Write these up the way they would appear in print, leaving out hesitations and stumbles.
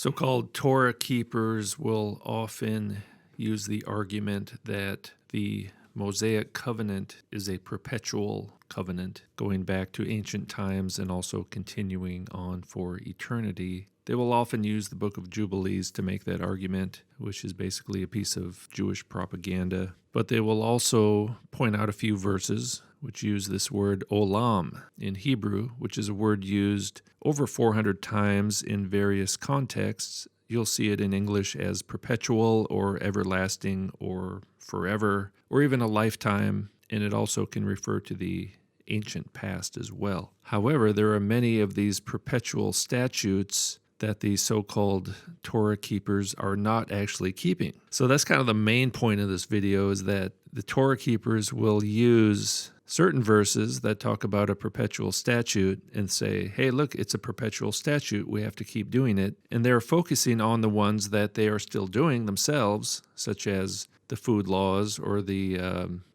So-called Torah keepers will often use the argument that the Mosaic covenant is a perpetual covenant going back to ancient times and also continuing on for eternity. They will often use the Book of Jubilees to make that argument, which is basically a piece of Jewish propaganda. But they will also point out a few verses which use this word olam in Hebrew, which is a word used over 400 times in various contexts. You'll see it in English as perpetual or everlasting or forever or even a lifetime, and it also can refer to the ancient past as well. However, there are many of these perpetual statutes that the so-called Torah keepers are not actually keeping. So that's kind of the main point of this video, is that the Torah keepers will use certain verses that talk about a perpetual statute and say, hey, look, it's a perpetual statute, we have to keep doing it. And they're focusing on the ones that they are still doing themselves, such as the food laws or the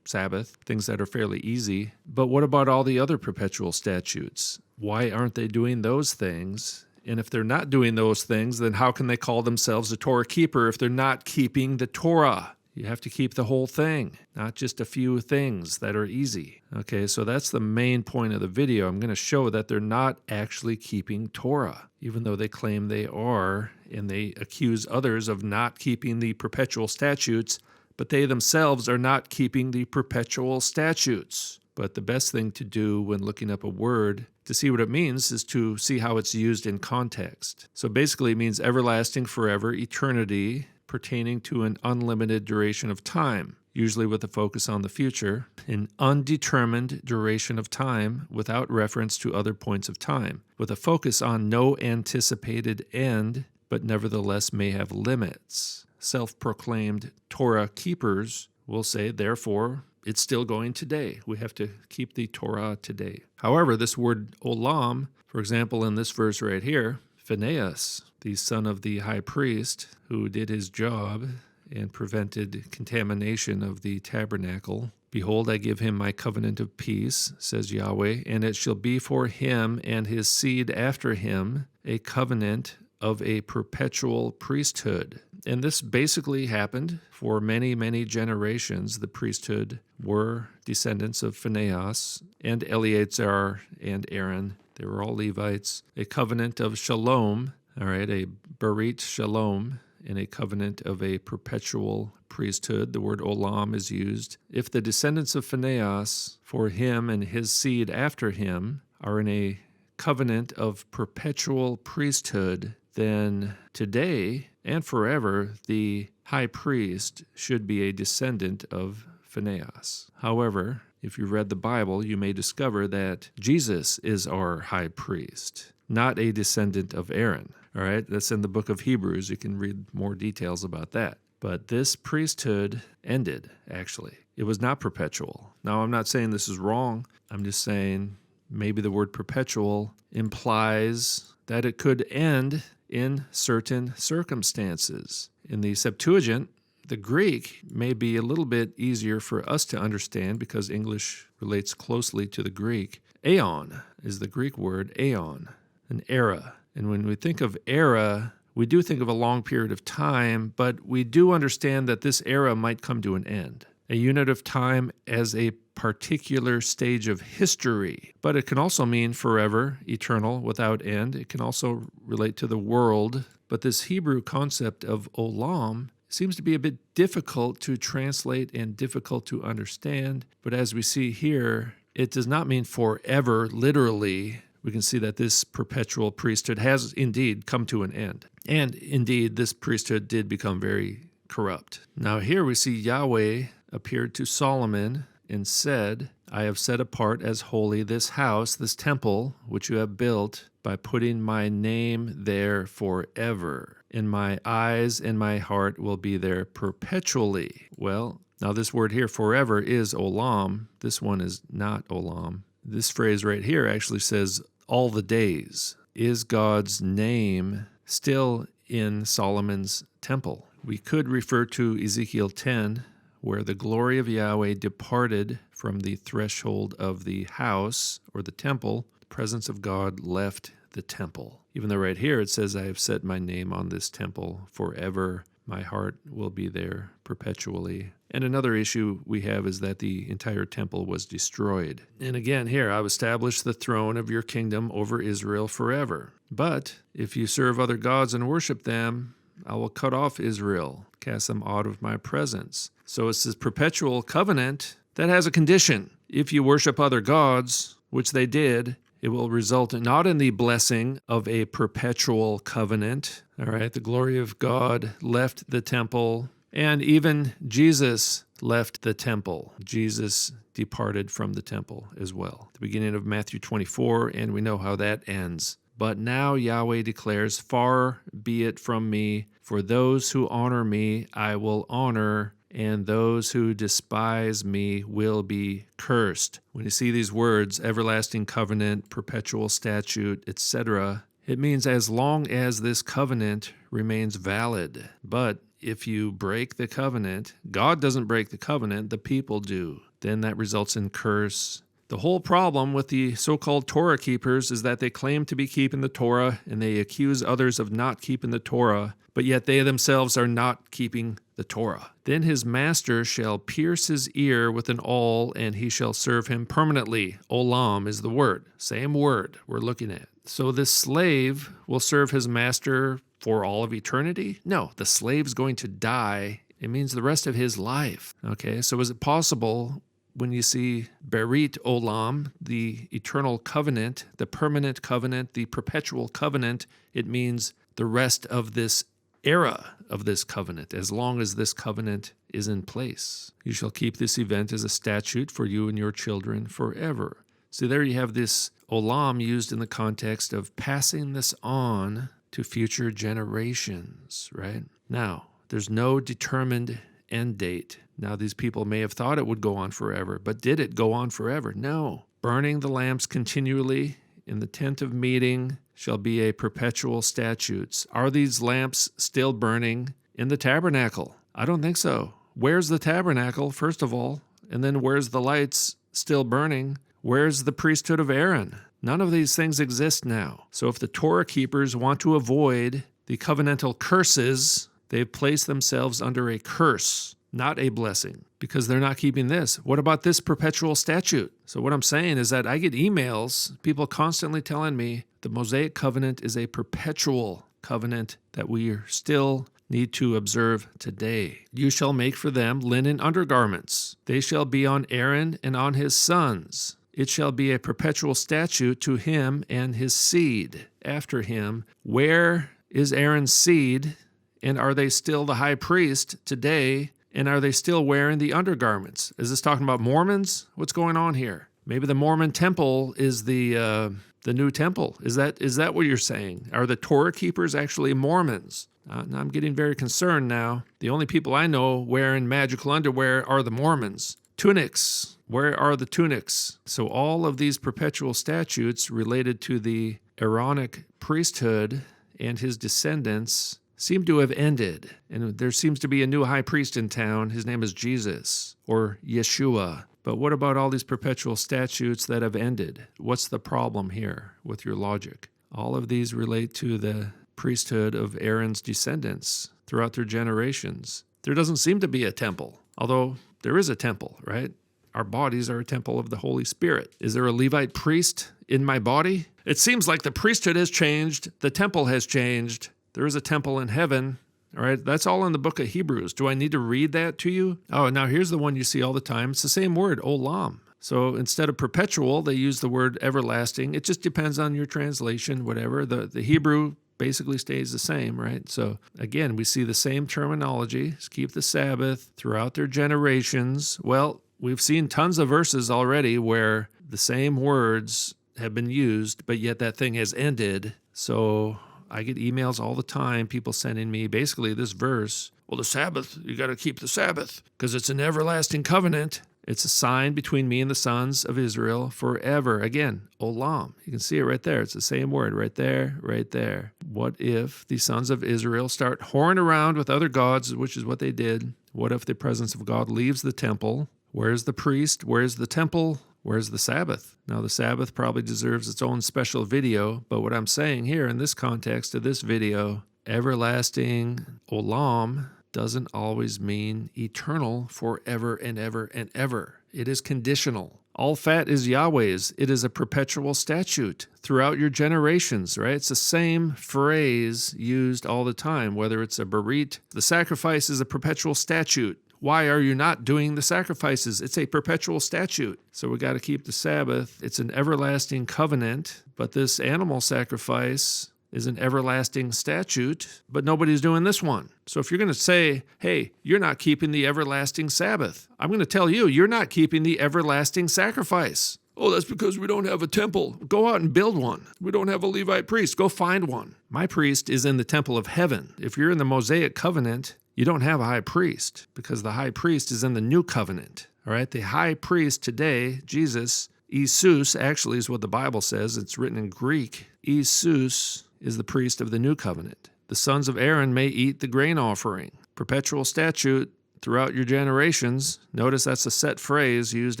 Sabbath, things that are fairly easy. But what about all the other perpetual statutes? Why aren't they doing those things? And if they're not doing those things, then how can they call themselves a Torah keeper if they're not keeping the Torah? You have to keep the whole thing, not just a few things that are easy. Okay, so that's the main point of the video. I'm going to show that they're not actually keeping Torah, even though they claim they are, and they accuse others of not keeping the perpetual statutes, but they themselves are not keeping the perpetual statutes. But the best thing to do when looking up a word to see what it means is to see how it's used in context. So basically it means everlasting, forever, eternity, pertaining to an unlimited duration of time, usually with a focus on the future, an undetermined duration of time without reference to other points of time, with a focus on no anticipated end, but nevertheless may have limits. Self-proclaimed Torah keepers will say, therefore, it's still going today. We have to keep the Torah today. However, this word olam, for example, in this verse right here, Phinehas, the son of the high priest, who did his job and prevented contamination of the tabernacle. Behold, I give him my covenant of peace, says Yahweh, and it shall be for him and his seed after him a covenant of a perpetual priesthood. And this basically happened for many, many generations. The priesthood were descendants of Phinehas and Eleazar and Aaron. They were all Levites. A covenant of shalom, all right, a berit shalom, and a covenant of a perpetual priesthood. The word olam is used. If the descendants of Phinehas, for him and his seed after him, are in a covenant of perpetual priesthood, then today and forever the high priest should be a descendant of Phinehas. However, if you read the Bible, you may discover that Jesus is our high priest, not a descendant of Aaron. All right, that's in the book of Hebrews. You can read more details about that. But this priesthood ended, actually. It was not perpetual. Now, I'm not saying this is wrong. I'm just saying maybe the word perpetual implies that it could end in certain circumstances. In the Septuagint, the Greek may be a little bit easier for us to understand because English relates closely to the Greek. Aeon is the Greek word, aeon, an era. And when we think of era, we do think of a long period of time, but we do understand that this era might come to an end. A unit of time as a particular stage of history. But it can also mean forever, eternal, without end. It can also relate to the world. But this Hebrew concept of olam seems to be a bit difficult to translate and difficult to understand. But as we see here, it does not mean forever, literally. We can see that this perpetual priesthood has indeed come to an end. And indeed, this priesthood did become very corrupt. Now here we see Yahweh appeared to Solomon and said, I have set apart as holy this house, this temple, which you have built, by putting my name there forever. And my eyes and my heart will be there perpetually. Well, now this word here, forever, is olam. This one is not olam. This phrase right here actually says all the days. Is God's name still in Solomon's temple? We could refer to Ezekiel 10, where the glory of Yahweh departed from the threshold of the house or the temple. The presence of God left the temple. Even though right here it says, I have set my name on this temple forever. My heart will be there perpetually. And another issue we have is that the entire temple was destroyed. And again, here, I've established the throne of your kingdom over Israel forever. But if you serve other gods and worship them, I will cut off Israel, cast them out of my presence. So it's this perpetual covenant that has a condition. If you worship other gods, which they did, it will result not in the blessing of a perpetual covenant. All right, the glory of God left the temple, and even Jesus left the temple. Jesus departed from the temple as well. The beginning of Matthew 24, and we know how that ends. But now Yahweh declares, far be it from me, for those who honor me I will honor, and those who despise me will be cursed. When you see these words, everlasting covenant, perpetual statute, etc., it means as long as this covenant remains valid. But if you break the covenant, God doesn't break the covenant, the people do. Then that results in curse. The whole problem with the so-called Torah keepers is that they claim to be keeping the Torah and they accuse others of not keeping the Torah, but yet they themselves are not keeping the Torah. Then his master shall pierce his ear with an awl, and he shall serve him permanently. Olam is the word. Same word we're looking at. So this slave will serve his master for all of eternity? No, the slave's going to die. It means the rest of his life. Okay, so is it possible when you see Berit Olam, the eternal covenant, the permanent covenant, the perpetual covenant, it means the rest of this era of this covenant, as long as this covenant is in place. You shall keep this event as a statute for you and your children forever. So there you have this olam used in the context of passing this on to future generations, right? Now, there's no determined end date. Now, these people may have thought it would go on forever, but did it go on forever? No. Burning the lamps continually in the tent of meeting shall be a perpetual statute. Are these lamps still burning in the tabernacle? I don't think so. Where's the tabernacle, first of all? And then where's the lights still burning? Where's the priesthood of Aaron? None of these things exist now. So if the Torah keepers want to avoid the covenantal curses, they've placed themselves under a curse, not a blessing, because they're not keeping this. What about this perpetual statute? So what I'm saying is that I get emails, people constantly telling me the Mosaic covenant is a perpetual covenant that we still need to observe today. You shall make for them linen undergarments. They shall be on Aaron and on his sons. It shall be a perpetual statute to him and his seed after him. Where is Aaron's seed? And are they still the high priest today? And are they still wearing the undergarments? Is this talking about Mormons? What's going on here? Maybe the Mormon temple is the new temple. Is that what you're saying? Are the Torah keepers actually Mormons? Now I'm getting very concerned now. The only people I know wearing magical underwear are the Mormons. Tunics. Where are the tunics? So all of these perpetual statutes related to the Aaronic priesthood and his descendants seem to have ended. And there seems to be a new high priest in town. His name is Jesus or Yeshua. But what about all these perpetual statutes that have ended? What's the problem here with your logic? All of these relate to the priesthood of Aaron's descendants throughout their generations. There doesn't seem to be a temple, although there is a temple, right? Our bodies are a temple of the Holy Spirit. Is there a Levite priest in my body? It seems like the priesthood has changed. The temple has changed. There is a temple in heaven. All right, that's all in the book of Hebrews. Do I need to read that to you? Oh, now here's the one you see all the time. It's the same word, olam. So instead of perpetual, they use the word everlasting. It just depends on your translation, whatever. The Hebrew basically stays the same, right? So again, we see the same terminology. Keep the Sabbath throughout their generations. Well, we've seen tons of verses already where the same words have been used, but yet that thing has ended. So I get emails all the time, people sending me basically this verse. Well, the Sabbath, you got to keep the Sabbath because it's an everlasting covenant. It's a sign between me and the sons of Israel forever. Again, olam. You can see it right there. It's the same word right there, right there. What if the sons of Israel start whoring around with other gods, which is what they did? What if the presence of God leaves the temple? Where's the priest? Where's the temple? Where's the Sabbath? Now, the Sabbath probably deserves its own special video, but what I'm saying here in this context of this video, everlasting olam doesn't always mean eternal forever and ever and ever. It is conditional. All fat is Yahweh's. It is a perpetual statute throughout your generations, right? It's the same phrase used all the time, whether it's a berit. The sacrifice is a perpetual statute. Why are you not doing the sacrifices? It's a perpetual statute. So we got to keep the Sabbath. It's an everlasting covenant, but this animal sacrifice is an everlasting statute, but nobody's doing this one. So if you're going to say, hey, you're not keeping the everlasting Sabbath, I'm going to tell you, you're not keeping the everlasting sacrifice. Oh, that's because we don't have a temple. Go out and build one. We don't have a Levite priest. Go find one. My priest is in the temple of heaven. If you're in the Mosaic covenant, you don't have a high priest because the high priest is in the new covenant. All right, the high priest today, Jesus, Isus, actually is what the Bible says. It's written in Greek. Isus is the priest of the new covenant. The sons of Aaron may eat the grain offering. Perpetual statute throughout your generations. Notice that's a set phrase used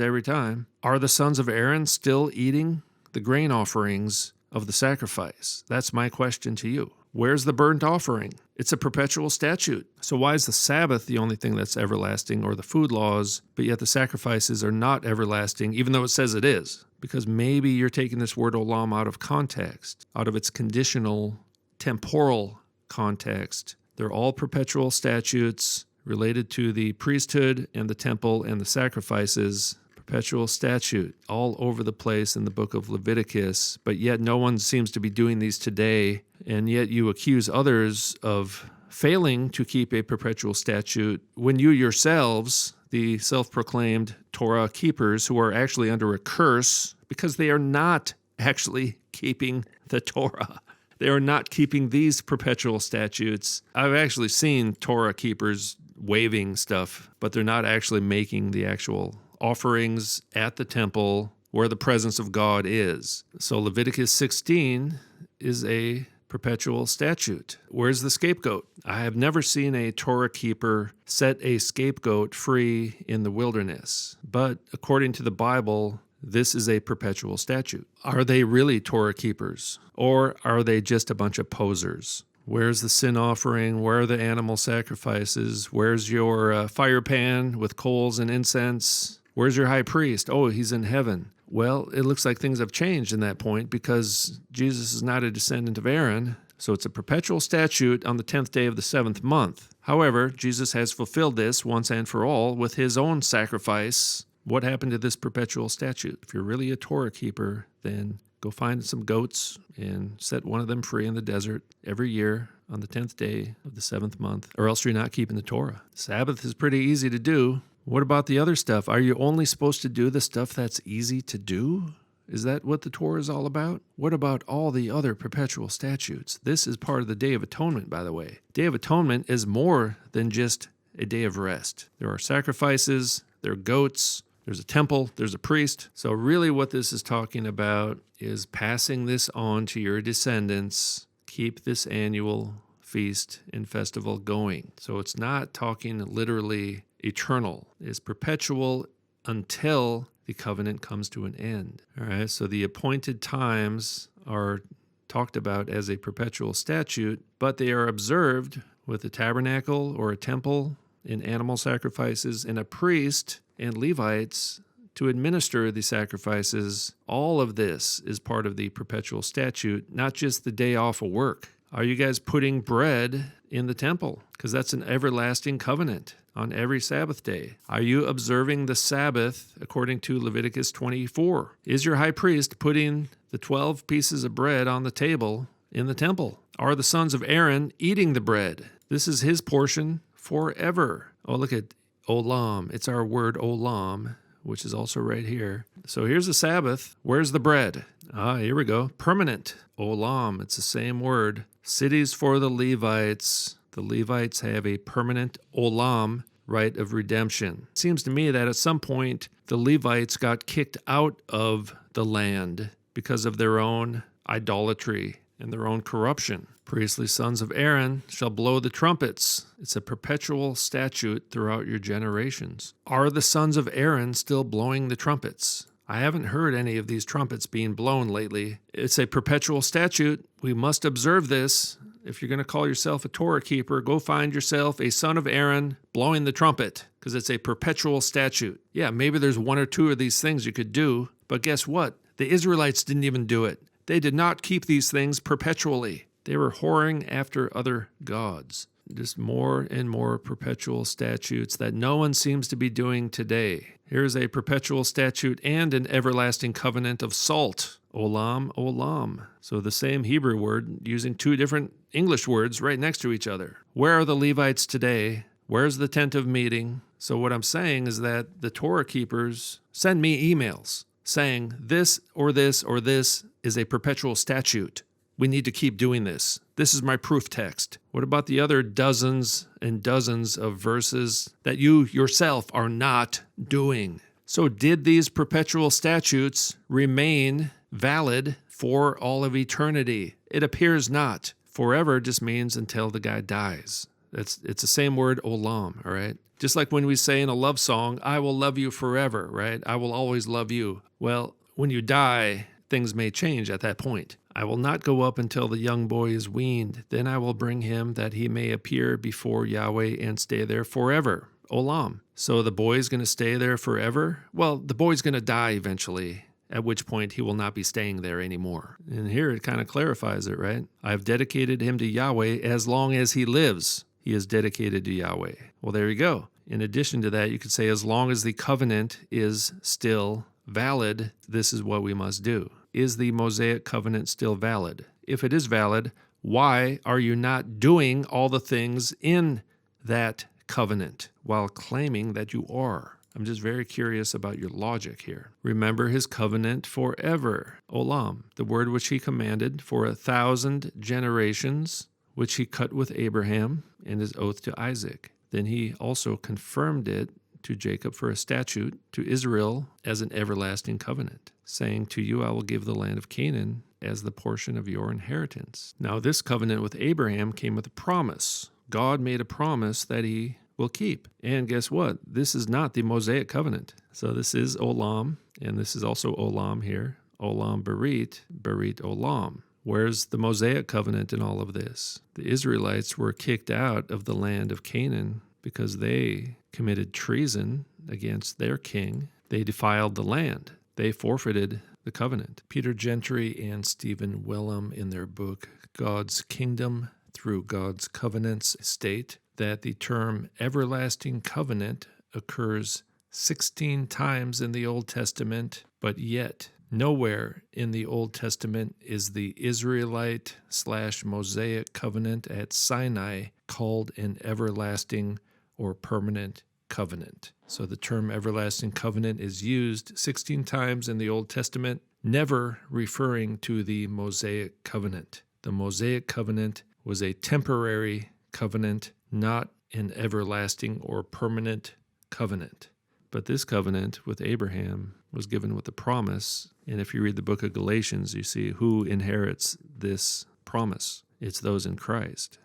every time. Are the sons of Aaron still eating the grain offerings of the sacrifice? That's my question to you. Where's the burnt offering? It's a perpetual statute. So why is the Sabbath the only thing that's everlasting, or the food laws, but yet the sacrifices are not everlasting, even though it says it is? Because maybe you're taking this word olam out of context, out of its conditional, temporal context. They're all perpetual statutes related to the priesthood and the temple and the sacrifices. Perpetual statute all over the place in the book of Leviticus, but yet no one seems to be doing these today, and yet you accuse others of failing to keep a perpetual statute when you yourselves, the self-proclaimed Torah keepers, who are actually under a curse because they are not actually keeping the Torah. They are not keeping these perpetual statutes. I've actually seen Torah keepers waving stuff, but they're not actually making the actual offerings at the temple where the presence of God is. So Leviticus 16 is a perpetual statute. Where's the scapegoat? I have never seen a Torah keeper set a scapegoat free in the wilderness. But according to the Bible, this is a perpetual statute. Are they really Torah keepers? Or are they just a bunch of posers? Where's the sin offering? Where are the animal sacrifices? Where's your fire pan with coals and incense? Where's your high priest? Oh, he's in heaven. Well, it looks like things have changed in that point because Jesus is not a descendant of Aaron, so it's a perpetual statute on the 10th day of the 7th month. However, Jesus has fulfilled this once and for all with his own sacrifice. What happened to this perpetual statute? If you're really a Torah keeper, then go find some goats and set one of them free in the desert every year on the 10th day of the 7th month, or else you're not keeping the Torah. Sabbath is pretty easy to do. What about the other stuff? Are you only supposed to do the stuff that's easy to do? Is that what the Torah is all about? What about all the other perpetual statutes? This is part of the Day of Atonement, by the way. Day of Atonement is more than just a day of rest. There are sacrifices, there are goats, there's a temple, there's a priest. So really what this is talking about is passing this on to your descendants. Keep this annual feast and festival going. So it's not talking literally eternal. It's perpetual until the covenant comes to an end. All right, so the appointed times are talked about as a perpetual statute, but they are observed with a tabernacle or a temple in animal sacrifices and a priest and Levites to administer the sacrifices. All of this is part of the perpetual statute, not just the day off of work. Are you guys putting bread in the temple? Because that's an everlasting covenant on every Sabbath day. Are you observing the Sabbath according to Leviticus 24? Is your high priest putting the 12 pieces of bread on the table in the temple? Are the sons of Aaron eating the bread? This is his portion forever. Oh, look at olam. It's our word olam, which is also right here. So here's the Sabbath. Where's the bread? Here we go. Permanent. Olam. It's the same word. Cities for the Levites. The Levites have a permanent olam, right of redemption. It seems to me that at some point the Levites got kicked out of the land because of their own idolatry and their own corruption. Priestly sons of Aaron shall blow the trumpets. It's a perpetual statute throughout your generations. Are the sons of Aaron still blowing the trumpets? I haven't heard any of these trumpets being blown lately. It's a perpetual statute. We must observe this. If you're going to call yourself a Torah keeper, go find yourself a son of Aaron blowing the trumpet, because it's a perpetual statute. Yeah, maybe there's one or two of these things you could do, but guess what? The Israelites didn't even do it. They did not keep these things perpetually. They were whoring after other gods. Just more and more perpetual statutes that no one seems to be doing today. Here's a perpetual statute and an everlasting covenant of salt. Olam, olam. So the same Hebrew word using two different English words right next to each other. Where are the Levites today? Where's the tent of meeting? So what I'm saying is that the Torah keepers send me emails saying this or this or this is a perpetual statute. We need to keep doing this. This is my proof text. What about the other dozens and dozens of verses that you yourself are not doing? So did these perpetual statutes remain valid for all of eternity? It appears not. Forever just means until the guy dies. It's the same word, olam, all right? Just like when we say in a love song, I will love you forever, right? I will always love you. Well, when you die, things may change at that point. I will not go up until the young boy is weaned. Then I will bring him that he may appear before Yahweh and stay there forever. Olam. So the boy's going to stay there forever? Well, the boy's going to die eventually, at which point he will not be staying there anymore. And here it kind of clarifies it, right? I've dedicated him to Yahweh as long as he lives. He is dedicated to Yahweh. Well, there you go. In addition to that, you could say as long as the covenant is still valid, this is what we must do. Is the Mosaic covenant still valid? If it is valid, why are you not doing all the things in that covenant while claiming that you are? I'm just very curious about your logic here. Remember his covenant forever, olam, the word which he commanded for 1,000 generations, which he cut with Abraham and his oath to Isaac. Then he also confirmed it to Jacob for a statute, to Israel as an everlasting covenant, saying, to you I will give the land of Canaan as the portion of your inheritance. Now this covenant with Abraham came with a promise. God made a promise that he will keep. And guess what? This is not the Mosaic covenant. So this is olam, and this is also olam here. Olam berit, berit olam. Where's the Mosaic covenant in all of this? The Israelites were kicked out of the land of Canaan because they committed treason against their king. They defiled the land. They forfeited the covenant. Peter Gentry and Stephen Wellum, in their book, God's Kingdom Through God's Covenants, state that the term everlasting covenant occurs 16 times in the Old Testament, but yet nowhere in the Old Testament is the Israelite/Mosaic covenant at Sinai called an everlasting or permanent covenant. So the term everlasting covenant is used 16 times in the Old Testament, never referring to the Mosaic covenant. The Mosaic covenant was a temporary covenant, not an everlasting or permanent covenant. But this covenant with Abraham was given with a promise. And if you read the book of Galatians, you see who inherits this promise. It's those in Christ.